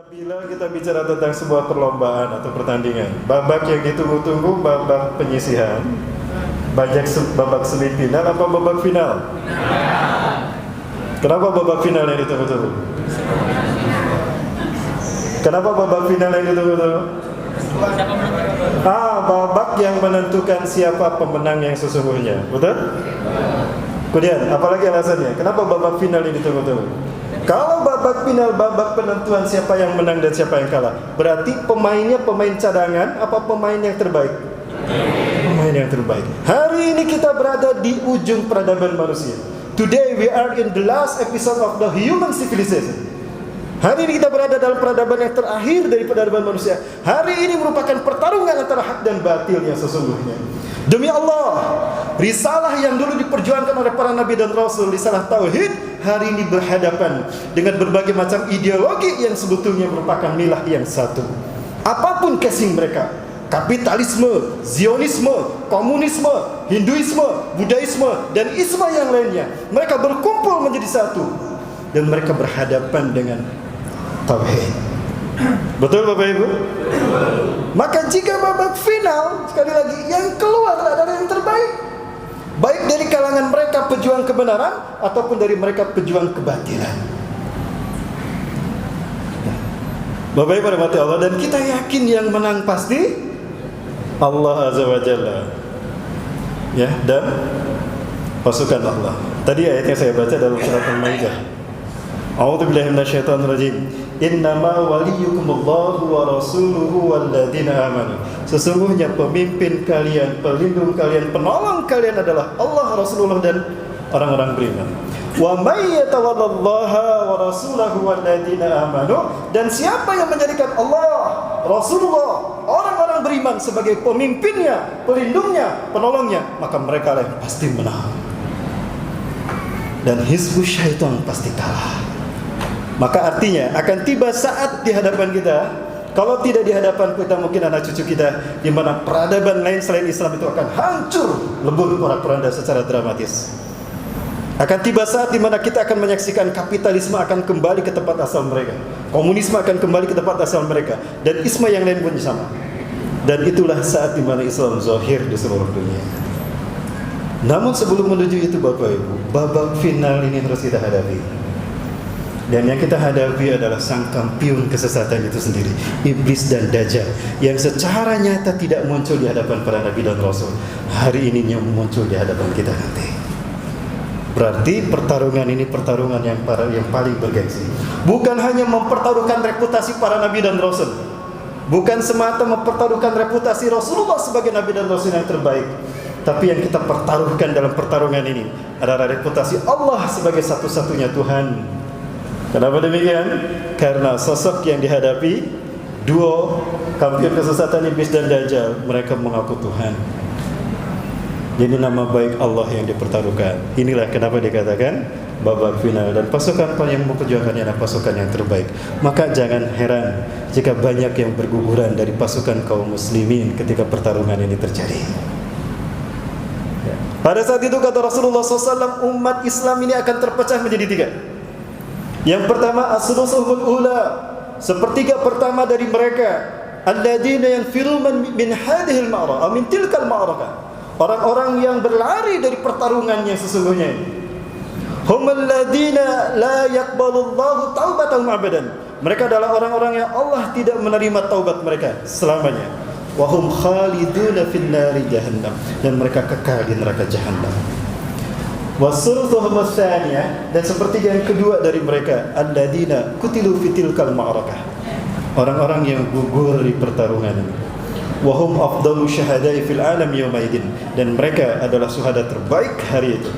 Apabila kita bicara tentang sebuah perlombaan atau pertandingan, babak yang ditunggu-tunggu babak penyisihan, babak semifinal apa babak final? Kenapa babak final yang ditunggu-tunggu? Kenapa babak final yang ditunggu-tunggu? Babak yang menentukan siapa pemenang yang sesungguhnya, betul? Kemudian, apalagi alasannya? Kenapa babak final yang ditunggu-tunggu? Kalau babak final, babak penentuan siapa yang menang dan siapa yang kalah, berarti pemainnya pemain cadangan apa pemain yang terbaik? Pemain yang terbaik. Hari ini kita berada di ujung peradaban manusia. Today we are in the last episode of the human civilization. Hari ini kita berada dalam peradaban yang terakhir dari peradaban manusia. Hari ini merupakan pertarungan antara hak dan batil yang sesungguhnya. Demi Allah, risalah yang dulu diperjuangkan oleh para nabi dan rasul, risalah tauhid, hari ini berhadapan dengan berbagai macam ideologi yang sebetulnya merupakan milah yang satu. Apapun casing mereka, kapitalisme, Zionisme, komunisme, Hinduisme, Budaisme, dan isme yang lainnya, mereka berkumpul menjadi satu dan mereka berhadapan dengan tauhid. Betul Bapak Ibu? Maka jika babak final, sekali lagi, yang keluar adalah yang terbaik, baik dari kalangan mereka pejuang kebenaran ataupun dari mereka pejuang kebatilan. Bapak Ibu rahmati Allah, dan kita yakin yang menang pasti Allah Azza wa Jalla, ya, dan pasukan Allah. Tadi ayat yang saya baca dalam surat Al-Maidah. A'udzubillahi minasyaitonirrajim. Innama waliyukumullahu wa rasuluhu walladzina amanu. Sesungguhnya pemimpin kalian, pelindung kalian, penolong kalian adalah Allah, Rasulullah, dan orang-orang beriman. Wa may yatawallallaha wa rasulahu walladzina amanu, dan siapa yang menjadikan Allah, Rasulullah, orang-orang beriman sebagai pemimpinnya, pelindungnya, penolongnya, maka mereka lah yang pasti menang. Dan hizbus syaitan pasti kalah. Maka artinya akan tiba saat di hadapan kita, kalau tidak di hadapan kita, mungkin anak cucu kita, di mana peradaban lain selain Islam itu akan hancur lebur porak-poranda secara dramatis. Akan tiba saat di mana kita akan menyaksikan kapitalisme akan kembali ke tempat asal mereka, komunisme akan kembali ke tempat asal mereka, dan isme yang lain pun sama. Dan itulah saat di mana Islam zahir di seluruh dunia. Namun sebelum menuju itu Bapak Ibu, babak final ini harus kita hadapi. Dan yang kita hadapi adalah sang kampiun kesesatan itu sendiri, iblis dan dajjal, yang secara nyata tidak muncul di hadapan para nabi dan rasul. Hari ini yang muncul di hadapan kita nanti. Berarti pertarungan ini pertarungan yang paling bergengsi. Bukan hanya mempertaruhkan reputasi para nabi dan rasul, bukan semata mempertaruhkan reputasi Rasulullah sebagai nabi dan rasul yang terbaik, tapi yang kita pertaruhkan dalam pertarungan ini adalah reputasi Allah sebagai satu-satunya Tuhan. Kenapa demikian? Karena sosok yang dihadapi, duo kampiun kesesatan iblis dan dajjal, mereka mengaku Tuhan. Jadi nama baik Allah yang dipertaruhkan. Inilah kenapa dikatakan babak final, dan pasukan yang memperjuangkannya adalah pasukan yang terbaik. Maka jangan heran jika banyak yang berguguran dari pasukan kaum muslimin ketika pertarungan ini terjadi. Pada saat itu kata Rasulullah SAW, umat Islam ini akan terpecah menjadi tiga. Yang pertama as-sulusul ula, sepertiga pertama dari mereka, alladzina yanfirun min hadhil ma'rakah, min tilkal ma'rakah, orang-orang yang berlari dari pertarungan yang sesungguhnya. Humul ladzina la yaqbalullahu taubatahum abadan, mereka adalah orang-orang yang Allah tidak menerima taubat mereka selamanya. Wa hum khaliduna fin nari jahannam, dan mereka kekal di neraka jahannam. Wasulutuhum tsaniyah, dan sepertiga yang kedua dari mereka, alladzina kutilu fitilkal ma'rakah, orang-orang yang gugur di pertarungan ini. Wa hum afdalu syuhada'i fil alam yaumaidin, dan mereka adalah syuhada terbaik hari itu.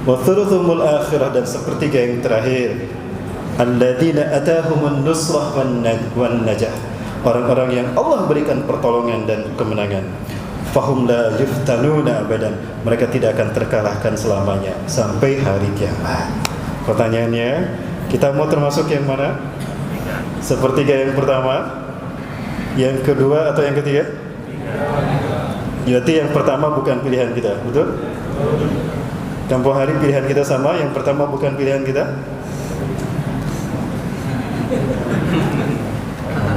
Wa thuluthumul akhirah, dan sepertiga yang terakhir, alladzina atahumun nusrah wan najah, orang-orang yang Allah berikan pertolongan dan kemenangan. Fahum la yuftanuna abadan, mereka tidak akan terkalahkan selamanya sampai hari kiamat. Pertanyaannya, kita mau termasuk yang mana? Sepertiga yang pertama, yang kedua, atau yang ketiga? Berarti yang pertama bukan pilihan kita, betul? Tempoh hari pilihan kita sama, yang pertama bukan pilihan kita.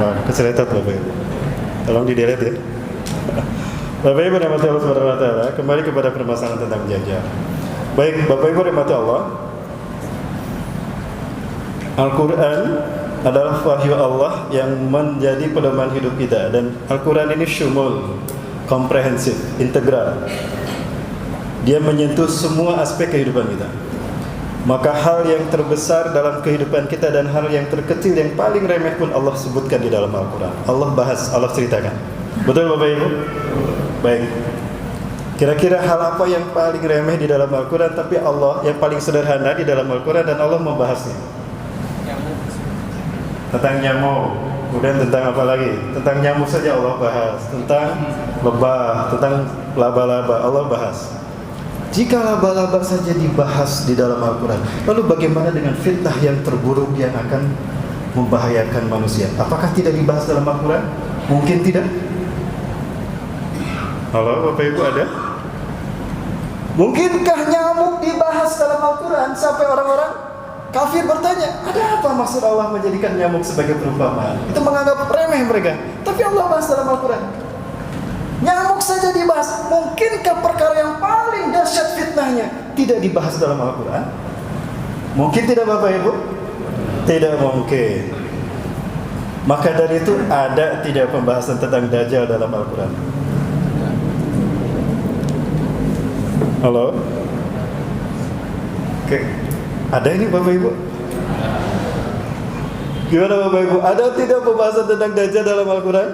Wah, keseletot Bapak Ibu. Tolong di-delete ya. Bapak Ibu rahmati Allah Subhanahu wa taala, kembali kepada permasalahan tentang dajjal. Baik, Bapak Ibu rahmati Allah. Al-Qur'an adalah wahyu Allah yang menjadi pedoman hidup kita, dan Al-Qur'an ini syumul, komprehensif, integral. Dia menyentuh semua aspek kehidupan kita. Maka hal yang terbesar dalam kehidupan kita dan hal yang terkecil yang paling remeh pun Allah sebutkan di dalam Al-Quran. Allah bahas, Allah ceritakan. Betul Bapak Ibu? Baik. Kira-kira hal apa yang paling remeh di dalam Al-Quran tapi Allah, yang paling sederhana di dalam Al-Quran dan Allah membahasnya? Tentang nyamuk. Kemudian tentang apa lagi? Tentang nyamuk saja Allah bahas. Tentang lebah, tentang laba-laba Allah bahas. Jika laba-laba saja dibahas di dalam Al-Quran, lalu bagaimana dengan fitnah yang terburuk yang akan membahayakan manusia? Apakah tidak dibahas dalam Al-Quran? Mungkin tidak. Halo Bapak Ibu, ada? Mungkinkah nyamuk dibahas dalam Al-Quran sampai orang-orang kafir bertanya, ada apa maksud Allah menjadikan nyamuk sebagai perumpamaan? Itu menganggap remeh mereka. Tapi Allah bahas dalam Al-Quran. Nyamuk saja dibahas. Mungkinkah perkara yang paling dahsyat fitnahnya tidak dibahas dalam Al-Quran? Mungkin tidak Bapak Ibu? Tidak mungkin. Maka dari itu ada tidak pembahasan tentang Dajjal dalam Al-Quran? Halo? Oke. Ada ini Bapak Ibu? Gimana Bapak Ibu? Ada tidak pembahasan tentang Dajjal dalam Al-Quran?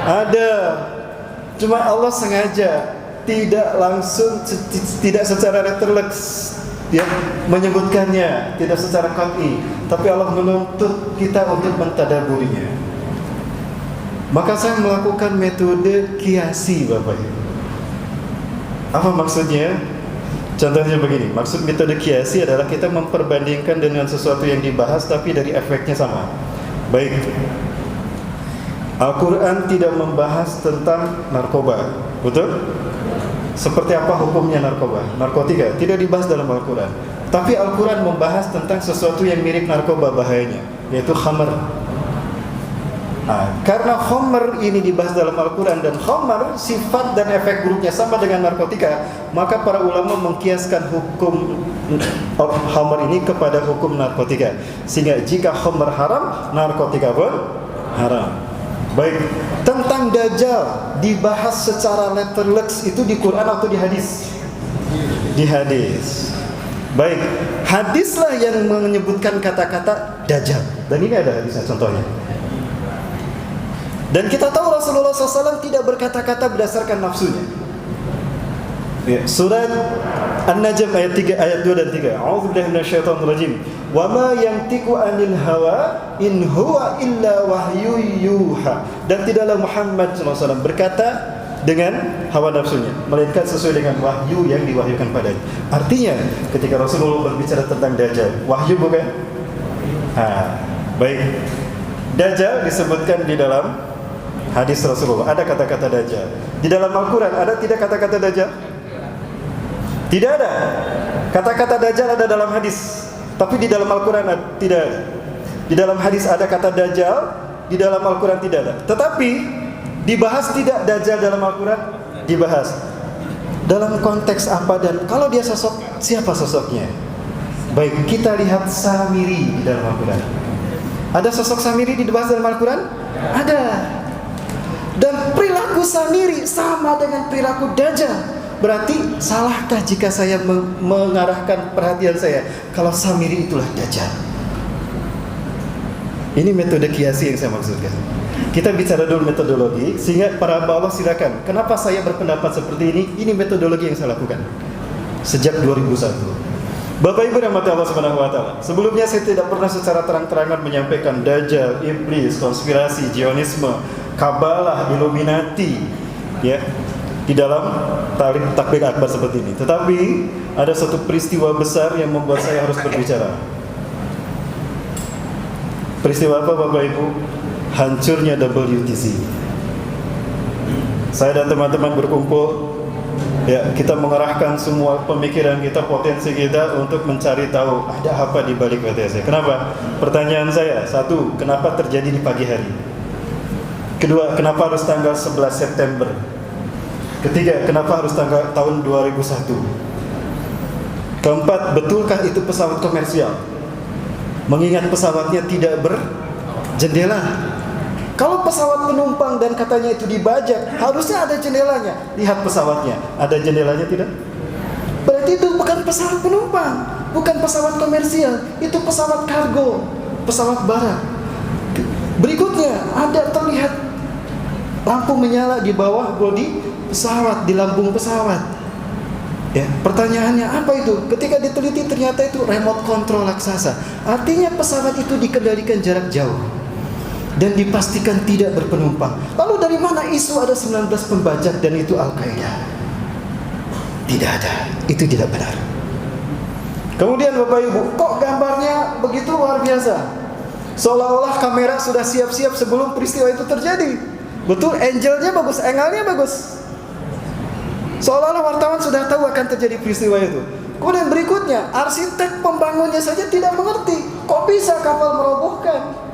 Ada. Cuma Allah sengaja tidak langsung, tidak secara letterlek dia menyebutkannya, tidak secara qat'i, tapi Allah menuntut kita untuk mentadaburinya. Maka saya melakukan metode kiasi Bapak Ibu. Apa maksudnya? Contohnya begini, maksud metode kiasi adalah kita memperbandingkan dengan sesuatu yang dibahas tapi dari efeknya sama. Baik, Al-Quran tidak membahas tentang narkoba, betul? Seperti apa hukumnya narkoba? Narkotika tidak dibahas dalam Al-Quran. Tapi Al-Quran membahas tentang sesuatu yang mirip narkoba bahayanya, yaitu khamar. Karena khamar ini dibahas dalam Al-Quran dan khamar sifat dan efek buruknya sama dengan narkotika, maka para ulama mengkiaskan hukum khamar ini kepada hukum narkotika. Sehingga jika khamar haram, narkotika pun haram. Baik, tentang Dajjal dibahas secara letterleks itu di Quran atau di hadis? Di hadis. Baik, hadislah yang menyebutkan kata-kata Dajjal. Dan ini ada hadisnya contohnya. Dan kita tahu Rasulullah SAW tidak berkata-kata berdasarkan nafsunya. Ya, surat An-Najm ayat 3, ayat 2 dan 3. A'udzubillahi minasyaitonirrajim. Wa ma yantiqu 'anil hawa in huwa illa wahyu yuha. Dan tidaklah Muhammad SAW berkata dengan hawa nafsunya, melainkan sesuai dengan wahyu yang diwahyukan padanya. Artinya, ketika Rasulullah berbicara tentang Dajjal, wahyu bukan? Baik. Dajjal disebutkan di dalam hadis Rasulullah. Ada kata-kata Dajjal. Di dalam Al-Quran ada tidak kata-kata Dajjal? Tidak ada. Kata-kata Dajjal ada dalam hadis, tapi di dalam Al-Quran tidak ada. Di dalam hadis ada kata Dajjal, di dalam Al-Quran tidak ada. Tetapi dibahas tidak Dajjal dalam Al-Quran? Dibahas. Dalam konteks apa dan kalau dia sosok, siapa sosoknya? Baik, kita lihat Samiri di dalam Al-Quran. Ada sosok Samiri dibahas dalam Al-Quran? Ada. Dan perilaku Samiri sama dengan perilaku Dajjal. Berarti salahkah jika saya mengarahkan perhatian saya kalau Samiri itulah Dajjal? Ini metode kiasi yang saya maksudkan. Kita bicara dulu metodologi, sehingga para hamba Allah silakan. Kenapa saya berpendapat seperti ini? Ini metodologi yang saya lakukan sejak 2001. Bapak Ibu rahmati Allah Subhanahu wa taala. Sebelumnya saya tidak pernah secara terang-terangan menyampaikan Dajjal, iblis, konspirasi, Zionisme, Kabalah, Illuminati, ya, di dalam takbir akbar seperti ini. Tetapi ada satu peristiwa besar yang membuat saya harus berbicara. Peristiwa apa Bapak Ibu? Hancurnya WTC. Saya dan teman-teman berkumpul Ya, kita mengerahkan semua pemikiran kita, potensi kita untuk mencari tahu ada apa di balik WTC. Kenapa? Pertanyaan saya, satu, kenapa terjadi di pagi hari? Kedua, kenapa harus tanggal 11 September? Ketiga, kenapa harus tahun 2001? Keempat, betulkah itu pesawat komersial? Mengingat pesawatnya tidak berjendela. Kalau pesawat penumpang dan katanya itu dibajak, harusnya ada jendelanya. Lihat pesawatnya, ada jendelanya tidak? Berarti itu bukan pesawat penumpang, bukan pesawat komersial, itu pesawat kargo, pesawat barang. Berikutnya, ada terlihat lampu menyala di bawah bodi pesawat, di lambung pesawat. Ya, pertanyaannya apa itu? Ketika diteliti ternyata itu remote control raksasa. Artinya pesawat itu dikendalikan jarak jauh dan dipastikan tidak berpenumpang. Lalu dari mana isu ada 19 pembajak dan itu Al-Qaeda? Tidak ada, itu tidak benar. Kemudian Bapak Ibu, kok gambarnya begitu luar biasa? Seolah-olah kamera sudah siap-siap sebelum peristiwa itu terjadi. Betul, angle-nya bagus, angle-nya bagus. Seolah-olah wartawan sudah tahu akan terjadi peristiwa itu. Kemudian berikutnya, arsitek pembangunnya saja tidak mengerti. Kok bisa kapal merobohkan?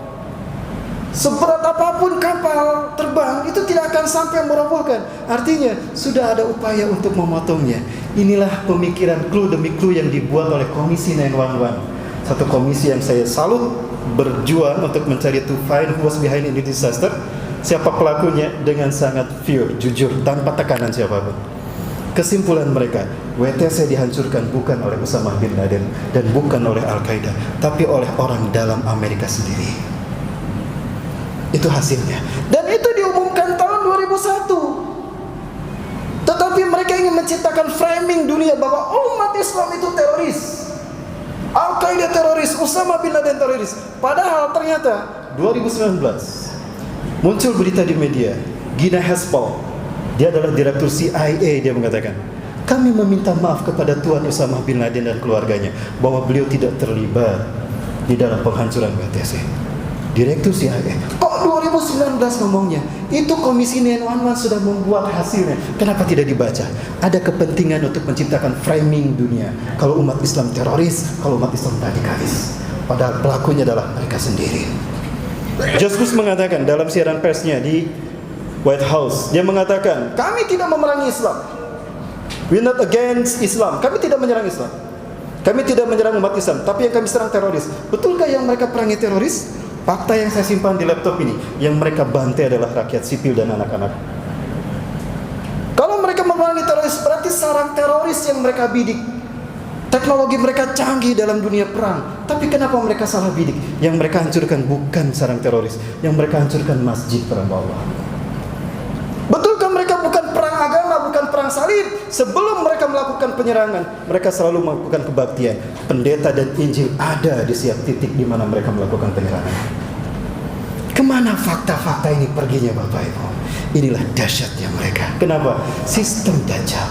Seberat apapun kapal terbang itu tidak akan sampai merobohkan. Artinya sudah ada upaya untuk memotongnya. Inilah pemikiran clue demi clue yang dibuat oleh Komisi 911. Satu komisi yang saya salut, berjuang untuk mencari to find who was behind in the disaster. Siapa pelakunya dengan sangat pure, jujur, tanpa tekanan siapapun. Kesimpulan mereka, WTC dihancurkan bukan oleh Osama bin Laden dan bukan oleh Al-Qaeda, tapi oleh orang dalam Amerika sendiri. Itu hasilnya. Dan itu diumumkan tahun 2001. Tetapi mereka ingin menciptakan framing dunia bahwa umat Islam itu teroris, Al-Qaeda teroris, Osama bin Laden teroris. Padahal ternyata 2019 muncul berita di media, Gina Haspel, dia adalah direktur CIA, dia mengatakan, kami meminta maaf kepada Tuan Osama bin Laden dan keluarganya bahwa beliau tidak terlibat di dalam penghancuran WTC. Direktur CIA. Kok 2019 ngomongnya? Itu Komisi 911 sudah membuat hasilnya. Kenapa tidak dibaca? Ada kepentingan untuk menciptakan framing dunia. Kalau umat Islam teroris, kalau umat Islam radikalis. Padahal pelakunya adalah mereka sendiri. George Bush mengatakan dalam siaran persnya di White House, dia mengatakan, kami tidak memerangi Islam. We not against Islam. Kami tidak menyerang Islam. Kami tidak menyerang umat Islam, tapi yang kami serang teroris. Betulkah yang mereka perangi teroris? Fakta yang saya simpan di laptop ini, yang mereka bantai adalah rakyat sipil dan anak-anak. Kalau mereka memerangi teroris, berarti sarang teroris yang mereka bidik. Teknologi mereka canggih dalam dunia perang. Tapi kenapa mereka salah bidik? Yang mereka hancurkan bukan sarang teroris, yang mereka hancurkan masjid perang Allah. Betulkah mereka bukan perang agama, bukan perang salib? Sebelum mereka melakukan penyerangan, mereka selalu melakukan kebaktian. Pendeta dan Injil ada di setiap titik di mana mereka melakukan penyerangan. Kemana fakta-fakta ini perginya Bapak Ibu? Inilah dahsyatnya mereka. Kenapa? Sistem Dajjal.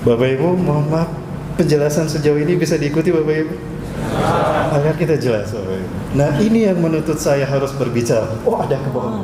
Bapak Ibu, mohon maaf, penjelasan sejauh ini bisa diikuti Bapak Ibu? Agar kita jelas Bapak Ibu. Nah, ini yang menuntut saya harus berbicara. Oh, ada kebohongan.